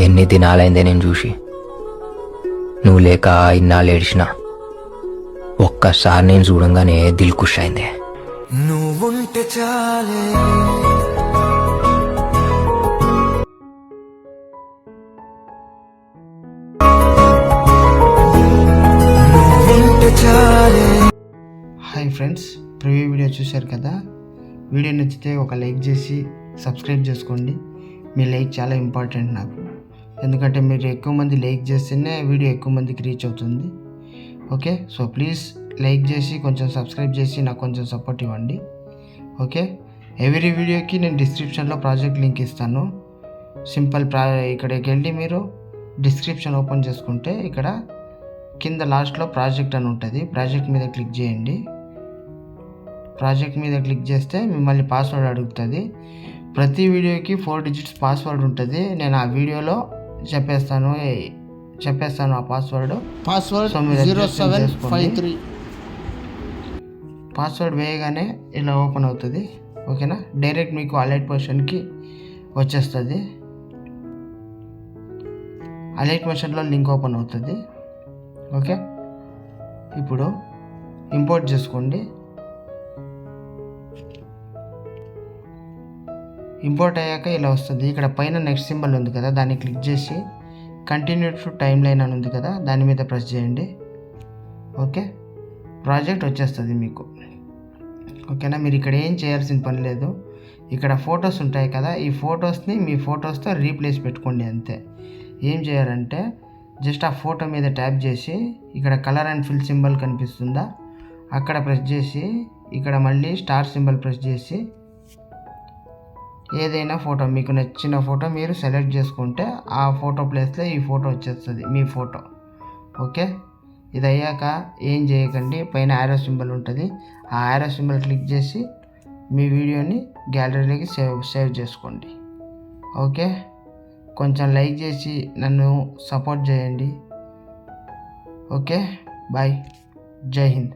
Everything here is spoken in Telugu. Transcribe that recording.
ఎన్ని దినాలైందే నేను చూసి, నువ్వు లేక ఇన్నాళ్ళు ఏడిచినా ఒక్కసారి నేను చూడంగానే దిల్ ఖుష్ అయిందే. నువ్వుంటే చాలే నువ్వుంటే చాలే. హాయ్ ఫ్రెండ్స్, ప్రివ్యూ వీడియో చూశారు కదా. వీడియో నచ్చితే ఒక లైక్ చేసి సబ్స్క్రైబ్ చేసుకోండి. మీ లైక్ చాలా ఇంపార్టెంట్ నాకు, ఎందుకంటే మీరు ఎక్కువ మంది లైక్ చేస్తేనే వీడియో ఎక్కువ మందికి రీచ్ అవుతుంది. ఓకే, సో ప్లీజ్ లైక్ చేసి కొంచెం సబ్స్క్రైబ్ చేసి నాకు కొంచెం సపోర్ట్ ఇవ్వండి. ఓకే, ఎవ్రీ వీడియోకి నేను డిస్క్రిప్షన్లో ప్రాజెక్ట్ లింక్ ఇస్తాను. సింపుల్ ఇక్కడికి వెళ్ళి మీరు డిస్క్రిప్షన్ ఓపెన్ చేసుకుంటే ఇక్కడ కింద లాస్ట్లో ప్రాజెక్ట్ అని ఉంటుంది. ప్రాజెక్ట్ మీద క్లిక్ చేయండి. ప్రాజెక్ట్ మీద క్లిక్ చేస్తే మిమ్మల్ని పాస్వర్డ్ అడుగుతుంది. ప్రతి వీడియోకి 4 డిజిట్స్ పాస్వర్డ్ ఉంటుంది. నేను ఆ వీడియోలో చెప్పేస్తాను ఆ పాస్వర్డ్ 0753. పాస్వర్డ్ వేయగానే ఇలా ఓపెన్ అవుతుంది. ఓకేనా, డైరెక్ట్ మీకు అలర్ట్ పొజిషన్కి వచ్చేస్తుంది. అలర్ట్ పొజిషన్లో లింక్ ఓపెన్ అవుతుంది. ఓకే, ఇప్పుడు ఇంపోర్ట్ చేసుకోండి. ఇంపోర్ట్ అయ్యాక ఇలా వస్తుంది. ఇక్కడ పైన నెక్స్ట్ సింబల్ ఉంది కదా, దాన్ని క్లిక్ చేసి కంటిన్యూ టు టైమ్ లైన్ అని ఉంది కదా, దాని మీద ప్రెస్ చేయండి. ఓకే, ప్రాజెక్ట్ వచ్చేస్తుంది మీకు. ఓకేనా, మీరు ఇక్కడ ఏం చేయాల్సిన పని లేదు. ఇక్కడ ఫొటోస్ ఉంటాయి కదా, ఈ ఫొటోస్ని మీ ఫొటోస్తో రీప్లేస్ పెట్టుకోండి అంతే. ఏం చేయాలంటే జస్ట్ ఆ ఫోటో మీద ట్యాప్ చేసి ఇక్కడ కలర్ అండ్ ఫిల్ సింబల్ కనిపిస్తుందా, అక్కడ ప్రెస్ చేసి ఇక్కడ మళ్ళీ స్టార్ సింబల్ ప్రెస్ చేసి ఏదైనా ఫోటో మీకు నచ్చిన ఫోటో మీరు సెలెక్ట్ చేసుకుంటే ఆ ఫోటో ప్లేస్లో ఈ ఫోటో వచ్చేస్తుంది, మీ ఫోటో. ఓకే, ఇది అయ్యాక ఏం చేయకండి, పైన యారో సింబల్ ఉంటుంది. ఆ యారో సింబల్ క్లిక్ చేసి మీ వీడియోని గ్యాలరీలోకి సేవ్ చేసుకోండి. ఓకే, కొంచెం లైక్ చేసి నన్ను సపోర్ట్ చేయండి. ఓకే, బాయ్, జై హింద్.